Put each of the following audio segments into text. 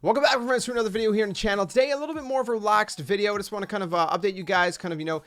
Welcome back, friends, to another video here on the channel. Today, a little bit more of a relaxed video. I just want to kind of update you guys, kind of,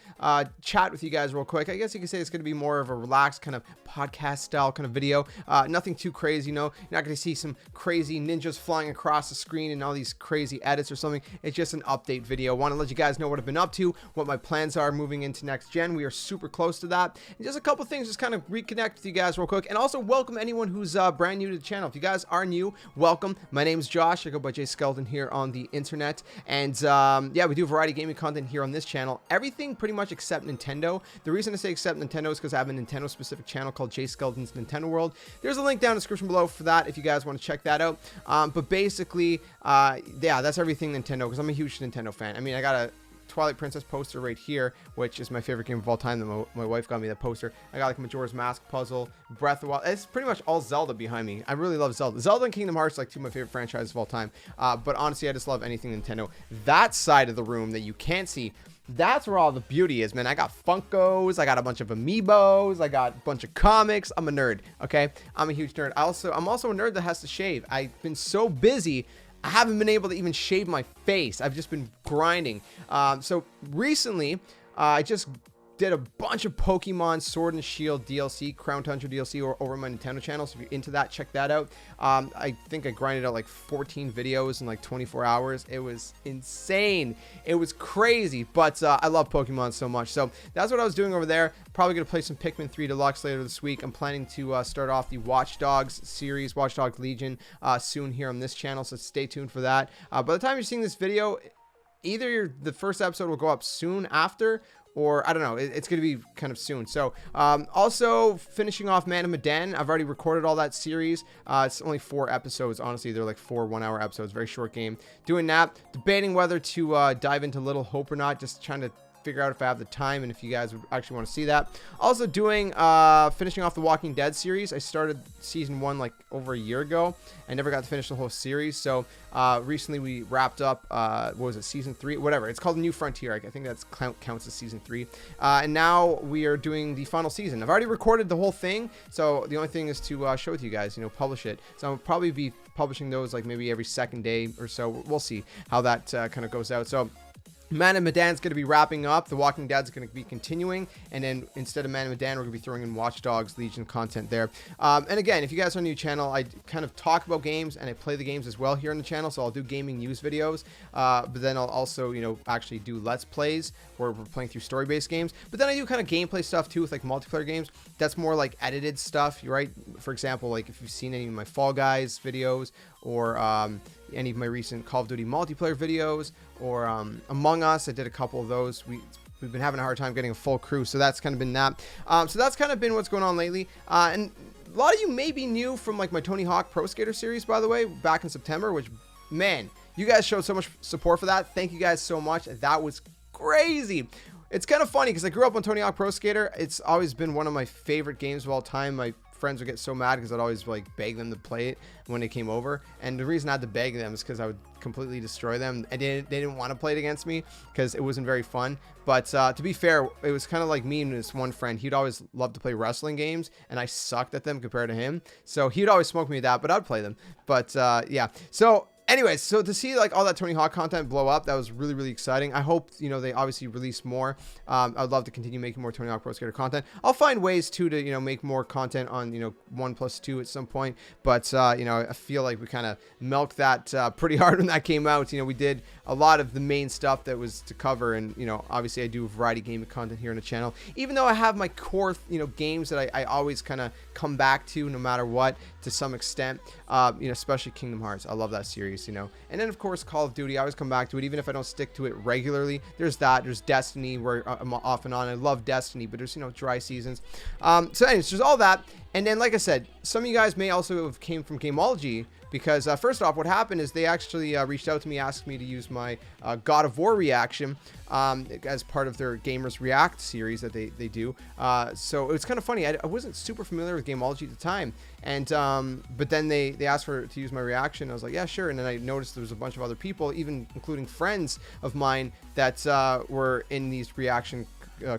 chat with you guys real quick. I guess you could say it's going to be more of a relaxed kind of podcast style kind of video. Nothing too crazy, you know. You're not going to see some crazy ninjas flying across the screen and all these crazy edits or something. It's just an update video. I want to let you guys know what I've been up to, what my plans are moving into next gen. We are super close to that. And just a couple things, just kind of reconnect with you guys real quick. And also welcome anyone who's brand new to the channel. If you guys are new, welcome. My name's Josh. I go by JSkeleton here on the internet, and yeah, we do variety gaming content here on this channel. Everything pretty much except Nintendo. The reason I say except Nintendo is because I have a Nintendo specific channel called JSkeleton's Nintendo World. There's a link down in the description below for that if you guys want to check that out. But basically, yeah, that's everything Nintendo, because I'm a huge Nintendo fan. I mean, I got a Twilight Princess poster right here, which is my favorite game of all time. My wife got me that poster. I got like Majora's Mask puzzle, Breath of the Wild. It's pretty much all Zelda behind me. I really love Zelda. Zelda and Kingdom Hearts are like two of my favorite franchises of all time. But honestly, I just love anything Nintendo. That side of the room that you can't see, that's where all the beauty is, man. I got Funkos, I got a bunch of amiibos, I got a bunch of comics. I'm a nerd, okay? I'm a huge nerd. I'm also a nerd that has to shave. I've been so busy, I haven't been able to even shave my face. I've just been grinding. So recently, I just did a bunch of Pokemon Sword and Shield DLC, Crown Tundra DLC over my Nintendo channel. So if you're into that, check that out. I think I grinded out like 14 videos in like 24 hours. It was insane. It was crazy, but I love Pokemon so much. So that's what I was doing over there. Probably going to play some Pikmin 3 Deluxe later this week. I'm planning to start off the Watch Dogs series, Watch Dogs Legion, soon here on this channel. So stay tuned for that. By the time you're seeing this video, either the first episode will go up soon after, or I don't know, it's going to be kind of soon. So also finishing off Man of Medan. I've already recorded all that series. It's only 4 episodes. Honestly, they're like 4 one-hour episodes. Very short game. Doing that. Debating whether to dive into Little Hope or not. Just trying to figure out if I have the time and if you guys would actually want to see that. Also doing finishing off the Walking Dead series. I started season 1 like over a year ago. I never got to finish the whole series, so recently we wrapped up what was it, season 3, whatever it's called, New Frontier. I think that's counts as season 3, and now we are doing the final season. I've already recorded the whole thing, so the only thing is to show it to you guys, you know, publish it. So I'll probably be publishing those like maybe every second day or so. We'll see how that kind of goes out. So Man of Medan's going to be wrapping up. The Walking Dead's going to be continuing. And then instead of Man of Medan, we're going to be throwing in Watch Dogs Legion content there. And again, if you guys are on a new channel, I kind of talk about games and I play the games as well here on the channel. So I'll do gaming news videos. But then I'll also, you know, actually do Let's Plays where we're playing through story-based games. But then I do kind of gameplay stuff too with like multiplayer games. That's more like edited stuff, right? For example, like if you've seen any of my Fall Guys videos or any of my recent Call of Duty multiplayer videos, or Among Us, I did a couple of those. We've been having a hard time getting a full crew, so that's kind of been that. So that's kind of been what's going on lately. And a lot of you may be new from like my Tony Hawk Pro Skater series, by the way, back in September, which, man, you guys showed so much support for that. Thank you guys so much. That was crazy. It's kind of funny because I grew up on Tony Hawk Pro Skater. It's always been one of my favorite games of all time. My friends would get so mad because I'd always like beg them to play it when they came over, and the reason I had to beg them is because I would completely destroy them, and they didn't want to play it against me because it wasn't very fun. But to be fair, it was kind of like me and this one friend. He'd always love to play wrestling games, and I sucked at them compared to him, so he'd always smoke me that, but I'd play them. But yeah, so anyways, so to see like all that Tony Hawk content blow up, that was really, really exciting. I hope, you know, they obviously release more. I'd love to continue making more Tony Hawk Pro Skater content. I'll find ways too to, you know, make more content on, you know, 1+2 at some point. But, you know, I feel like we kind of milked that pretty hard when that came out. You know, we did a lot of the main stuff that was to cover. And, you know, obviously I do variety gaming content here on the channel. Even though I have my core, you know, games that I always kind of come back to no matter what, to some extent, you know, especially Kingdom Hearts. I love that series, you know. And then, of course, Call of Duty. I always come back to it, even if I don't stick to it regularly. There's that. There's Destiny, where I'm off and on. I love Destiny, but there's, you know, dry seasons. So anyways, there's all that. And then, like I said, some of you guys may also have came from Gamology, because first off, what happened is they actually reached out to me, asked me to use my God of War reaction as part of their Gamers React series that they do. So it was kind of funny. I wasn't super familiar with Gamology at the time, and but then they asked to use my reaction. I was like, yeah, sure. And then I noticed there was a bunch of other people, even including friends of mine, that were in these reaction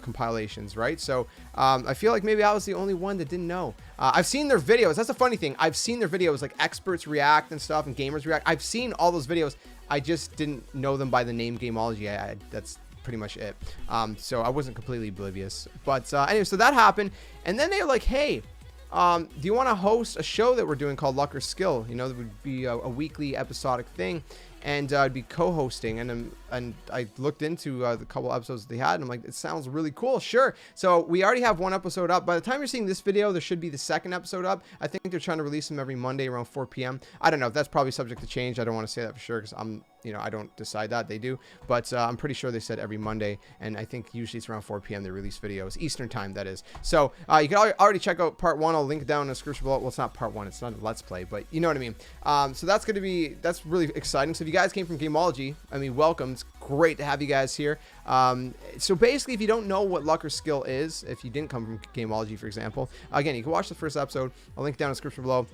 compilations, right? So I feel like maybe I was the only one that didn't know. I've seen their videos. That's the funny thing. I've seen their videos, like experts react and stuff, and gamers react. I've seen all those videos. I just didn't know them by the name Gamology. That's pretty much it. So I wasn't completely oblivious. But anyway, so that happened, and then they were like, hey, do you want to host a show that we're doing called Luck or Skill? You know, that would be a weekly episodic thing, and I'd be co-hosting. And I looked into the couple episodes that they had, and I'm like, it sounds really cool. Sure. So we already have one episode up. By the time you're seeing this video, there should be the second episode up. I think they're trying to release them every Monday around 4 p.m. I don't know. That's probably subject to change. I don't want to say that for sure because I don't decide that. They do. But I'm pretty sure they said every Monday, and I think usually it's around 4 p.m. they release videos, Eastern time, that is. So you can already check out part 1. I'll link it down in the description below. Well, it's not part 1. It's not a Let's Play, but you know what I mean. So that's really exciting. So if you guys came from Gamology, I mean, welcome. It's great to have you guys here. So basically, if you don't know what Luck or Skill is, if you didn't come from Gamology, for example, again, you can watch the first episode. I'll link down in the description below.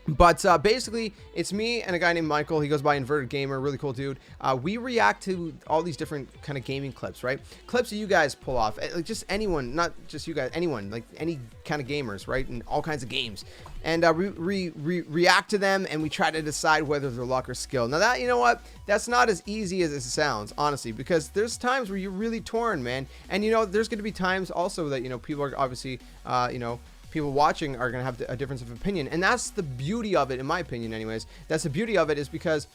But basically, it's me and a guy named Michael. He goes by Inverted Gamer, really cool dude. We react to all these different kind of gaming clips, right? Clips that you guys pull off, like just anyone, not just you guys, anyone, like any kind of gamers, right? And all kinds of games. And we react to them, and we try to decide whether they're luck or skill. Now that, you know what, that's not as easy as it sounds, honestly, because there's times where you're really torn, man. And you know, there's going to be times also that, you know, people are obviously, people watching are going to have a difference of opinion, and that's the beauty of it, in my opinion anyways. That's the beauty of it, is because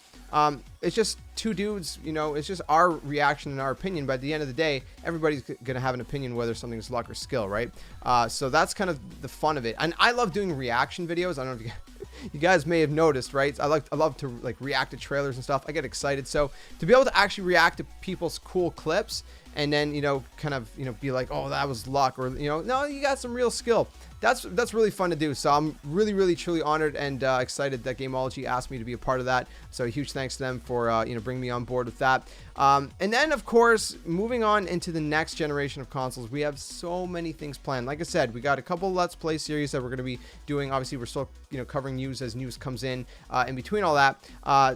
it's just two dudes, you know, it's just our reaction and our opinion, but at the end of the day, everybody's going to have an opinion whether something's luck or skill, right? So that's kind of the fun of it. And I love doing reaction videos. I don't know if you guys may have noticed, right? I love to like react to trailers and stuff. I get excited. So to be able to actually react to people's cool clips, and then, you know, kind of, you know, be like, oh, that was luck, or, you know, no, you got some real skill. That's really fun to do. So I'm really truly honored and excited that Gamology asked me to be a part of that. So huge thanks to them for you know, bringing me on board with that. And then of course, moving on into the next generation of consoles, we have so many things planned. Like I said, we got a couple of Let's Play series that we're going to be doing. Obviously, we're still, you know, covering news as news comes in between all that.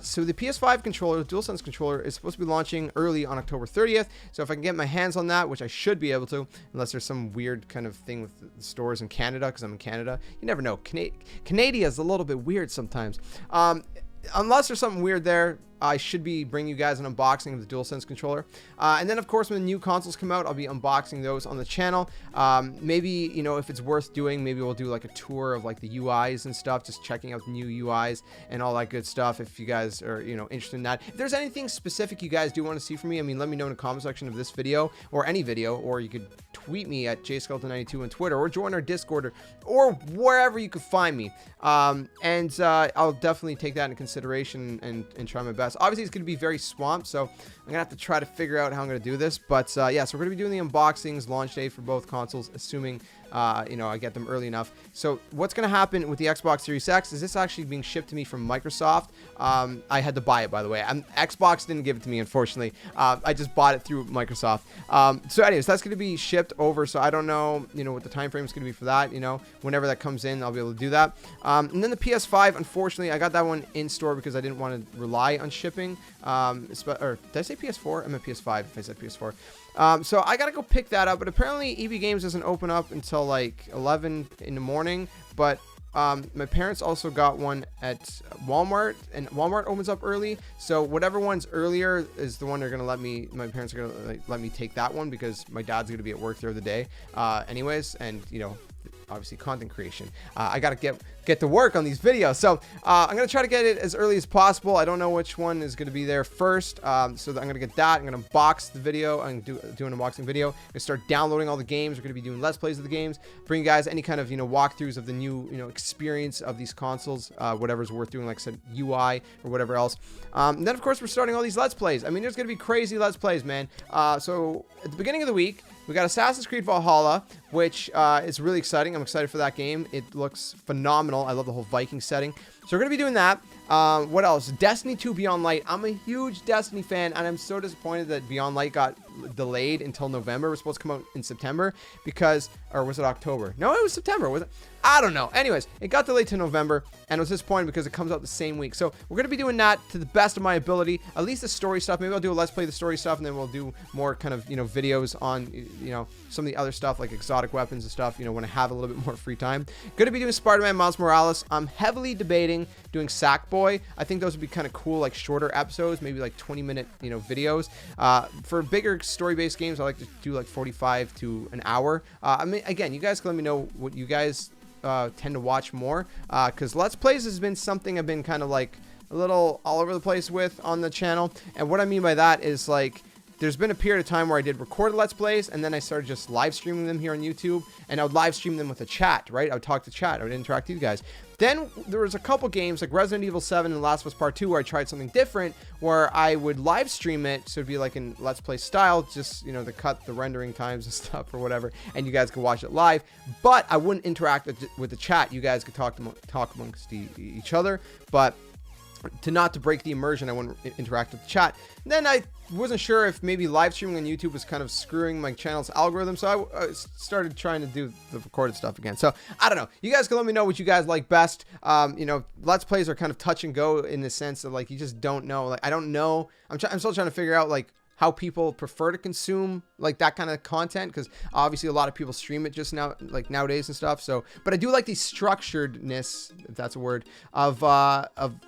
So the PS5 controller, the DualSense controller, is supposed to be launching early on October 30th. So if I can get my hands on that, which I should be able to, unless there's some weird kind of thing with the stores in Canada, because I'm in Canada. You never know. Canada is a little bit weird sometimes. Unless there's something weird there, I should be bringing you guys an unboxing of the DualSense controller. And then, of course, when the new consoles come out, I'll be unboxing those on the channel. Maybe, you know, if it's worth doing, maybe we'll do like a tour of like the UIs and stuff, just checking out the new UIs and all that good stuff, if you guys are, you know, interested in that. If there's anything specific you guys do want to see from me, I mean, let me know in the comment section of this video, or any video, or you could tweet me at JSkeleton92 on Twitter, or join our Discord, or wherever you could find me. And I'll definitely take that into consideration and try my best. Obviously, it's going to be very swamped, so I'm going to have to try to figure out how I'm going to do this. But yeah, so we're going to be doing the unboxings, launch day for both consoles, assuming you know, I get them early enough. So what's going to happen with the Xbox Series X is this actually being shipped to me from Microsoft. I had to buy it, by the way. Xbox didn't give it to me, unfortunately. I just bought it through Microsoft. So anyways, that's going to be shipped over, so I don't know, you know, what the time frame is going to be for that. You know, whenever that comes in, I'll be able to do that. And then the PS5, unfortunately, I got that one in store because I didn't want to rely on shipping. Or did I say PS4? I meant PS5 if I said PS4. So I gotta go pick that up, but apparently EB Games doesn't open up until like 11 in the morning. But my parents also got one at Walmart, and Walmart opens up early. So whatever one's earlier is the one they're gonna let me. My parents are gonna let me take that one because my dad's gonna be at work the other day, anyways, and you know, obviously content creation. I gotta get to work on these videos, so I'm gonna try to get it as early as possible. I don't know which one is gonna be there first, so I'm gonna get that. I'm gonna unbox the video and do an unboxing video. I'm gonna start downloading all the games. We're gonna be doing Let's Plays of the games, bring you guys any kind of, you know, walkthroughs of the new, you know, experience of these consoles, whatever's worth doing, like I said, UI or whatever else. And then of course we're starting all these Let's Plays. I mean, there's gonna be crazy Let's Plays, man. So at the beginning of the week, we got Assassin's Creed Valhalla, which is really exciting. I'm excited for that game. It looks phenomenal. I love the whole Viking setting. So we're going to be doing that. What else? Destiny 2 Beyond Light. I'm a huge Destiny fan, and I'm so disappointed that Beyond Light got delayed until November. It was supposed to come out in September because, or was it October? No, it was September. Was it? I don't know. Anyways, it got delayed to November, and I was disappointed because it comes out the same week. So we're going to be doing that to the best of my ability, at least the story stuff. Maybe I'll do a Let's Play the story stuff, and then we'll do more kind of, videos on, some of the other stuff like exotic weapons and stuff, when I have a little bit more free time. Going to be doing Spider-Man Miles Morales. I'm heavily debating doing Sackboy. I think those would be kind of cool, like shorter episodes, maybe like 20-minute, videos. For bigger story-based games, I like to do like 45 to an hour. I mean, again, you guys can let me know what you guys tend to watch more, because Let's Plays has been something I've been kind of like a little all over the place with on the channel. And what I mean by that is, like, there's been a period of time where I did record Let's Plays, and then I started just live streaming them here on YouTube, and I would live stream them with a chat, right? I would talk to chat, I would interact with you guys. Then there was a couple games like Resident Evil 7 and Last of Us Part 2 where I tried something different, where I would live stream it, so it'd be like in Let's Play style, just, to cut the rendering times and stuff or whatever, and you guys could watch it live, but I wouldn't interact with the chat. You guys could talk amongst each other, but not to break the immersion, I wouldn't interact with the chat. And then I wasn't sure if maybe live streaming on YouTube was kind of screwing my channel's algorithm, so I started trying to do the recorded stuff again. So I don't know. You guys can let me know what you guys like best. Let's Plays are kind of touch and go in the sense of, like, you just don't know. Like, I don't know. I'm still trying to figure out, like, how people prefer to consume like that kind of content, because obviously a lot of people stream it just now, like nowadays and stuff. So, but I do like the structuredness, if that's a word, of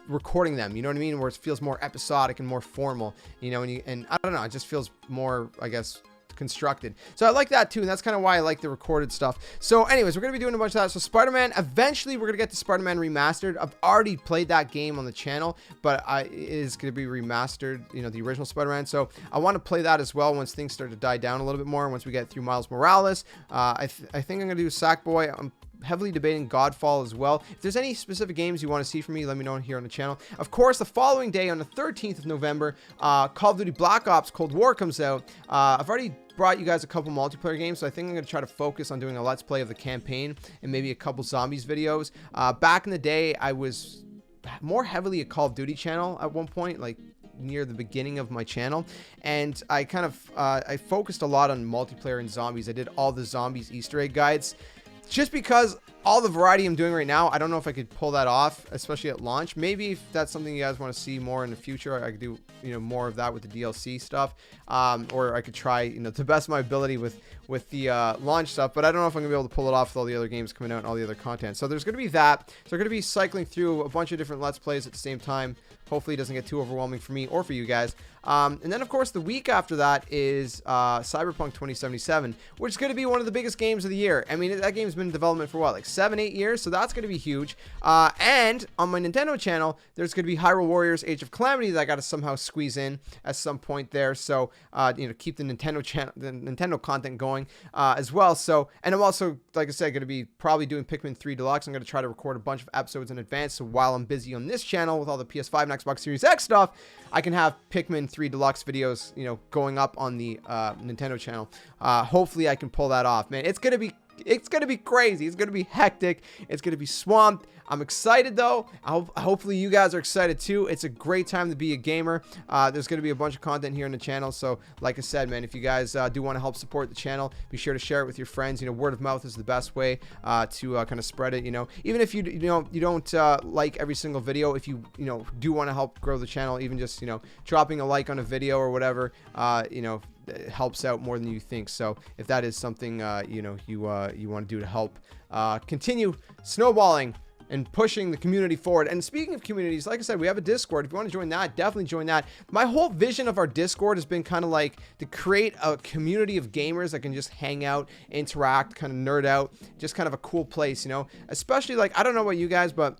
recording them. You know what I mean? Where it feels more episodic and more formal. And I don't know, it just feels more, I guess, constructed. So I like that too, and that's kind of why I like the recorded stuff. So anyways, we're going to be doing a bunch of that. So Spider-Man, eventually we're going to get to Spider-Man Remastered. I've already played that game on the channel, but it is going to be remastered, the original Spider-Man. So I want to play that as well once things start to die down a little bit more, once we get through Miles Morales. I think I'm going to do Sackboy. I'm heavily debating Godfall as well. If there's any specific games you want to see from me, let me know here on the channel. Of course, the following day on the 13th of November, Call of Duty Black Ops Cold War comes out. I've already brought you guys a couple multiplayer games, so I think I'm going to try to focus on doing a Let's Play of the campaign and maybe a couple zombies videos. Back in the day, I was more heavily a Call of Duty channel at one point, like near the beginning of my channel, and I kind of I focused a lot on multiplayer and zombies. I did all the zombies Easter egg guides, just because all the variety I'm doing right now, I don't know if I could pull that off, especially at launch. Maybe if that's something you guys want to see more in the future, I could do, more of that with the DLC stuff, or I could try, to the best of my ability with the launch stuff. But I don't know if I'm gonna be able to pull it off with all the other games coming out and all the other content. So there's gonna be that. So we're gonna be cycling through a bunch of different Let's Plays at the same time. Hopefully it doesn't get too overwhelming for me or for you guys. And then, of course, the week after that is Cyberpunk 2077, which is going to be one of the biggest games of the year. I mean, that game's been in development for, what, like 7-8 years? So that's going to be huge. And on my Nintendo channel, there's going to be Hyrule Warriors Age of Calamity that I got to somehow squeeze in at some point there. So, keep the Nintendo channel, the Nintendo content going as well. So, and I'm also, like I said, going to be probably doing Pikmin 3 Deluxe. I'm going to try to record a bunch of episodes in advance. So while I'm busy on this channel with all the PS5 and Xbox Series X stuff, I can have Pikmin 3 Deluxe videos, going up on the Nintendo channel. Hopefully I can pull that off, man. It's gonna be crazy. It's gonna be hectic. It's gonna be swamped. I'm excited though. Hopefully you guys are excited too. It's a great time to be a gamer. There's gonna be a bunch of content here on the channel. So like I said, man, if you guys do want to help support the channel, be sure to share it with your friends. Word of mouth is the best way to kind of spread it. Even if you don't like every single video, if you do want to help grow the channel, even just dropping a like on a video or whatever, it helps out more than you think. So if that is something you want to do to help continue snowballing and pushing the community forward. And speaking of communities, like I said, we have a Discord. If you want to join that, definitely join that. My whole vision of our Discord has been kind of like to create a community of gamers that can just hang out, interact, kind of nerd out, just kind of a cool place, especially, like, I don't know about you guys, but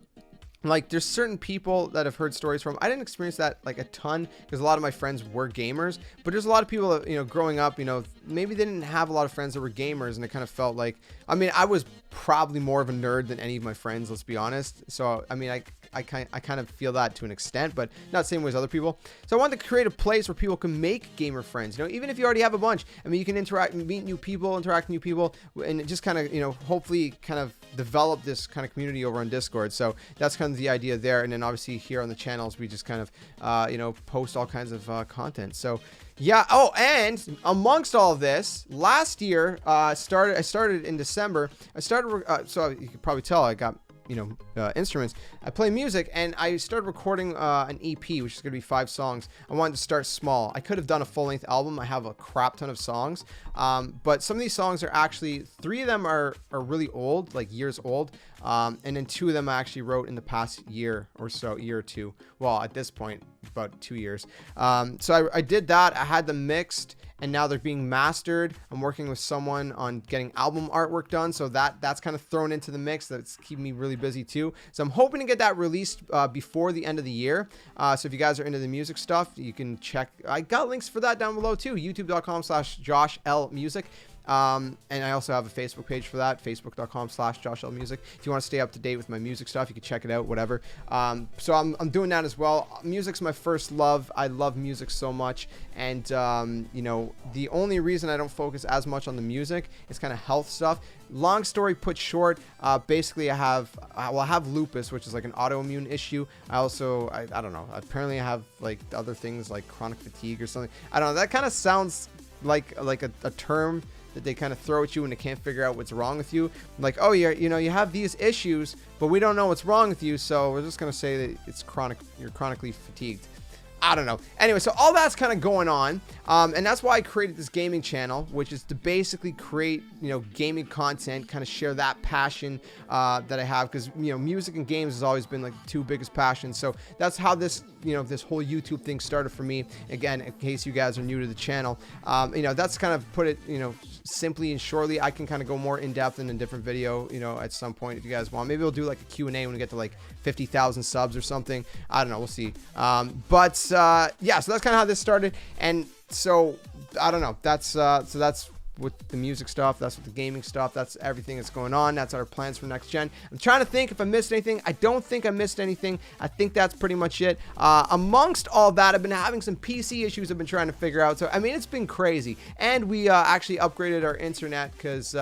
like, there's certain people that I've heard stories from. I didn't experience that like a ton because a lot of my friends were gamers, but there's a lot of people that, growing up, maybe they didn't have a lot of friends that were gamers, and it kind of felt like, I mean, I was probably more of a nerd than any of my friends, let's be honest. So, I mean, I kind of feel that to an extent, but not the same way as other people. So I wanted to create a place where people can make gamer friends. You know, even if you already have a bunch, I mean, you can interact, meet new people, interact with new people, and just kind of, you know, hopefully kind of develop this kind of community over on Discord. So that's kind of the idea there. And then obviously here on the channels, we just kind of, you know, post all kinds of content. So yeah. Oh, and amongst all of this, last year, I started in December. So you could probably tell I got, you know, instruments. I play music, and I started recording an EP, which is going to be 5 songs. I wanted to start small. I could have done a full-length album. I have a crap ton of songs, but some of these songs are actually, 3 of them are really old, like years old, and then 2 of them I actually wrote in the past year or so, year or 2. Well, at this point, about 2 years. So I did that. I had them mixed, and now they're being mastered. I'm working with someone on getting album artwork done, so that's kind of thrown into the mix. That's keeping me really busy too. So I'm hoping to get that released before the end of the year. So if you guys are into the music stuff, you can check. I got links for that down below too. youtube.com/JoshLMusic. And I also have a Facebook page for that, facebook.com/JoshLMusic. If you want to stay up to date with my music stuff, you can check it out, whatever. So I'm doing that as well. Music's my first love. I love music so much. And, you know, the only reason I don't focus as much on the music is kind of health stuff. Long story put short, basically I have lupus, which is like an autoimmune issue. I don't know, apparently I have like other things like chronic fatigue or something. I don't know, that kind of sounds like a term that they kind of throw at you when they can't figure out what's wrong with you. Like, oh, you know, you have these issues, but we don't know what's wrong with you, so we're just going to say that it's chronic, you're chronically fatigued. I don't know. Anyway, so all that's kind of going on, and that's why I created this gaming channel, which is to basically create, you know, gaming content, kind of share that passion that I have, because, you know, music and games has always been like the 2 biggest passions. So that's how this, you know, this whole YouTube thing started for me. Again, in case you guys are new to the channel, you know, that's kind of put it, you know, simply and shortly. I can kind of go more in depth in a different video, you know, at some point if you guys want. Maybe we'll do like a Q&A when we get to like 50,000 subs or something. I don't know, we'll see. Yeah, so that's kind of how this started. And so I don't know, that's with the music stuff, that's with the gaming stuff, that's everything that's going on. That's our plans for next gen. I'm trying to think if I missed anything. I don't think I missed anything. I think that's pretty much it. Amongst all that, I've been having some PC issues I've been trying to figure out. So I mean, it's been crazy. And we actually upgraded our internet because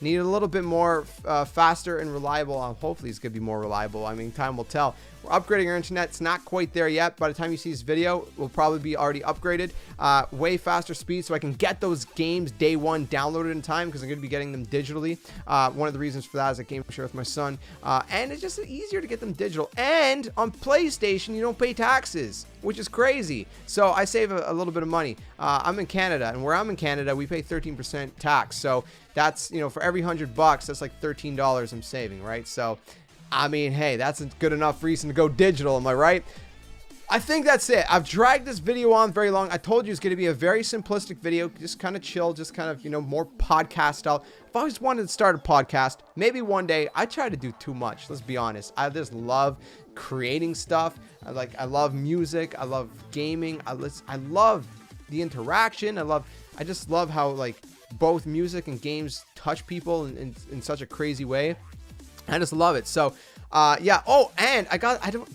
needed a little bit more faster and reliable. Hopefully it's gonna be more reliable. I mean, time will tell. We're upgrading our internet. It's not quite there yet. By the time you see this video, we'll probably be already upgraded. Way faster speed, so I can get those games day one downloaded in time, because I'm going to be getting them digitally. One of the reasons for that is I game share with my son. And it's just easier to get them digital. And on PlayStation, you don't pay taxes, which is crazy. So I save a little bit of money. I'm in Canada, and where I'm in Canada, we pay 13% tax. So that's, you know, for every $100, that's like $13 I'm saving, right? So I mean, hey, that's a good enough reason to go digital, am I right? I think that's it. I've dragged this video on very long. I told you it's going to be a very simplistic video, just kind of chill, just kind of, you know, more podcast style. I've always wanted to start a podcast. Maybe one day. I try to do too much, let's be honest. I just love creating stuff. I love music. I love gaming. I love the interaction. I just love how, like, both music and games touch people in such a crazy way. I just love it. So, yeah. Oh, and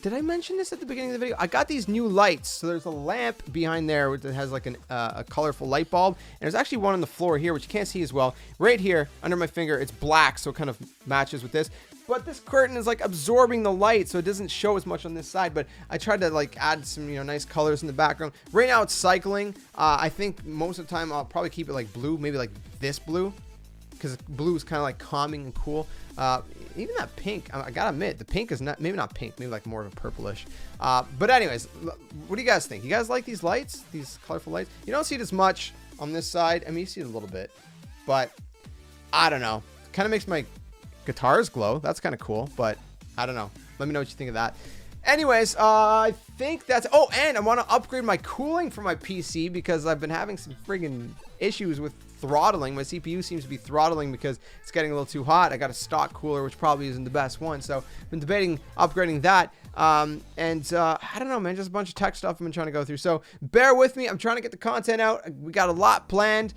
did I mention this at the beginning of the video? I got these new lights. So there's a lamp behind there that has like a colorful light bulb. And there's actually one on the floor here, which you can't see as well. Right here under my finger, it's black, so it kind of matches with this. But this curtain is like absorbing the light, so it doesn't show as much on this side. But I tried to like add some, you know, nice colors in the background. Right now it's cycling. I think most of the time I'll probably keep it like blue, maybe like this blue, because blue is kind of like calming and cool. Even that pink, I gotta admit, the pink is maybe not pink, maybe like more of a purplish. But anyways, what do you guys think? You guys like these lights, these colorful lights? You don't see it as much on this side. I mean, you see it a little bit, but I don't know. Kind of makes my guitars glow. That's kind of cool, but I don't know. Let me know what you think of that. Anyways, I think that's... Oh, and I want to upgrade my cooling for my PC because I've been having some friggin' issues with throttling. My CPU seems to be throttling because it's getting a little too hot. I got a stock cooler, which probably isn't the best one. So I've been debating upgrading that. I don't know, man, just a bunch of tech stuff I've been trying to go through. So bear with me. I'm trying to get the content out. We got a lot planned.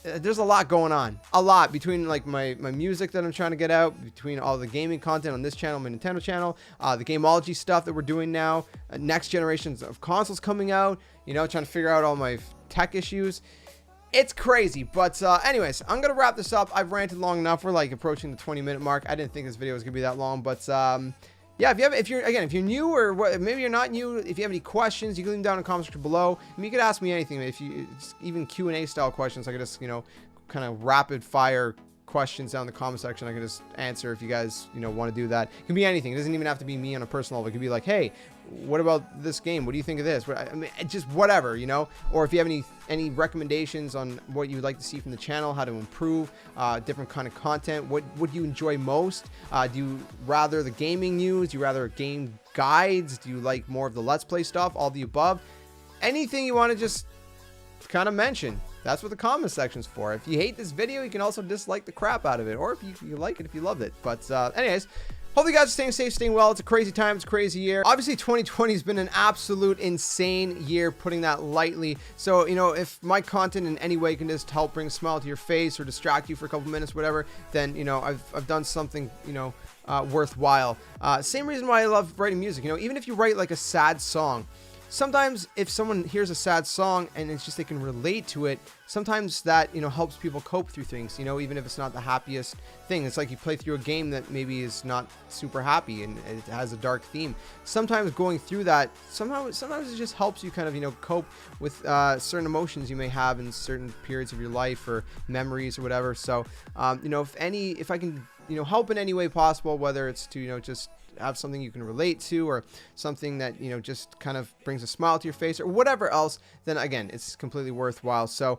there's a lot going on, a lot between like my music that I'm trying to get out, between all the gaming content on this channel, my Nintendo channel, the Gamology stuff that we're doing now, next generations of consoles coming out, you know, trying to figure out all my tech issues. It's crazy, but anyways, I'm gonna wrap this up. I've ranted long enough. We're like approaching the 20-minute mark. I didn't think this video was gonna be that long, but yeah, if you're new, or maybe you're not new, if you have any questions, you can leave them down in the comment section below. I mean, you could ask me anything. If you even Q&A style questions, I could just, you know, kind of rapid fire questions down in the comment section. I can just answer if you guys, you know, want to do that. It can be anything. It doesn't even have to be me on a personal level. It could be like, hey, what about this game? What do you think of this? I mean, just whatever, you know. Or if you have any recommendations on what you would like to see from the channel, how to improve, different kind of content, what would you enjoy most? Do you rather the gaming news? Do you rather game guides? Do you like more of the Let's Play stuff? All the above. Anything you want to just kind of mention. That's what the comment section's for. If you hate this video, you can also dislike the crap out of it, or if you like it, if you loved it. But anyways, hopefully you guys are staying safe, staying well. It's a crazy time. It's a crazy year. Obviously, 2020 has been an absolute insane year, putting that lightly. So, you know, if my content in any way can just help bring a smile to your face or distract you for a couple minutes, whatever, then, you know, I've done something, you know, worthwhile. Same reason why I love writing music. You know, even if you write like a sad song, sometimes if someone hears a sad song and it's just they can relate to it, sometimes that, you know, helps people cope through things, you know, even if it's not the happiest thing. It's like you play through a game that maybe is not super happy and it has a dark theme. Sometimes going through that, sometimes it just helps you kind of, you know, cope with certain emotions you may have in certain periods of your life or memories or whatever. So, you know, if I can, you know, help in any way possible, whether it's to, you know, just have something you can relate to or something that, you know, just kind of brings a smile to your face or whatever else, then again, it's completely worthwhile. So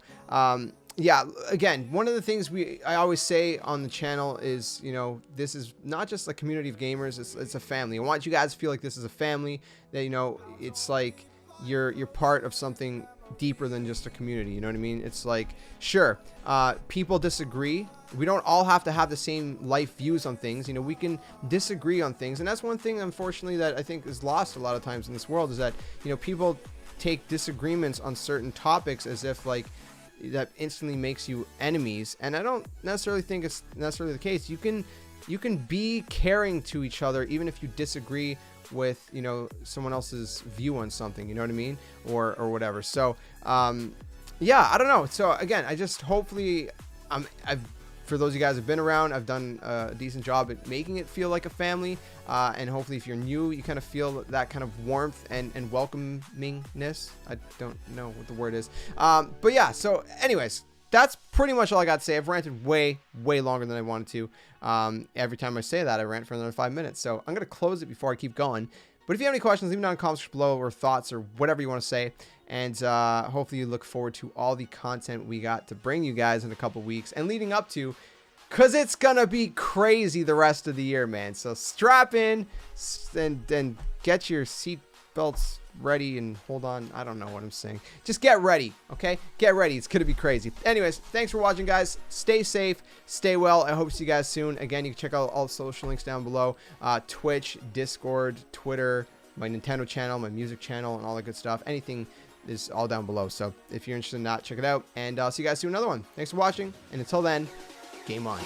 yeah, again, one of the things I always say on the channel is, you know, this is not just a community of gamers, it's a family. I want you guys to feel like this is a family, that, you know, it's like you're part of something deeper than just a community. You know what I mean? It's like, sure, people disagree. We don't all have to have the same life views on things. You know, we can disagree on things, and that's one thing, unfortunately, that I think is lost a lot of times in this world, is that, you know, people take disagreements on certain topics as if like that instantly makes you enemies, and I don't necessarily think it's necessarily the case. You can be caring to each other even if you disagree with, you know, someone else's view on something, you know what I mean, or whatever. So yeah, I don't know. So again, I just hopefully for those of you guys who've been around, I've done a decent job at making it feel like a family, and hopefully if you're new, you kind of feel that kind of warmth and welcomingness. I don't know what the word is, but yeah. So anyways, that's pretty much all I got to say. I've ranted way longer than I wanted to. Every time I say that, I rant for another 5 minutes. So I'm going to close it before I keep going. But if you have any questions, leave them down in the comments below, or thoughts, or whatever you want to say. And hopefully you look forward to all the content we got to bring you guys in a couple weeks and leading up to, because it's going to be crazy the rest of the year, man. So strap in and get your seat belts ready and hold on. I don't know what I'm saying. Just get ready, okay? Get ready. It's gonna be crazy. Anyways, thanks for watching, guys. Stay safe, stay well. I hope to see you guys soon. Again, you can check out all the social links down below: Twitch, Discord, Twitter, my Nintendo channel, my music channel, and all that good stuff. Anything is all down below. So if you're interested in that, check it out, and I'll see you guys soon. Another one. Thanks for watching, and until then, game on.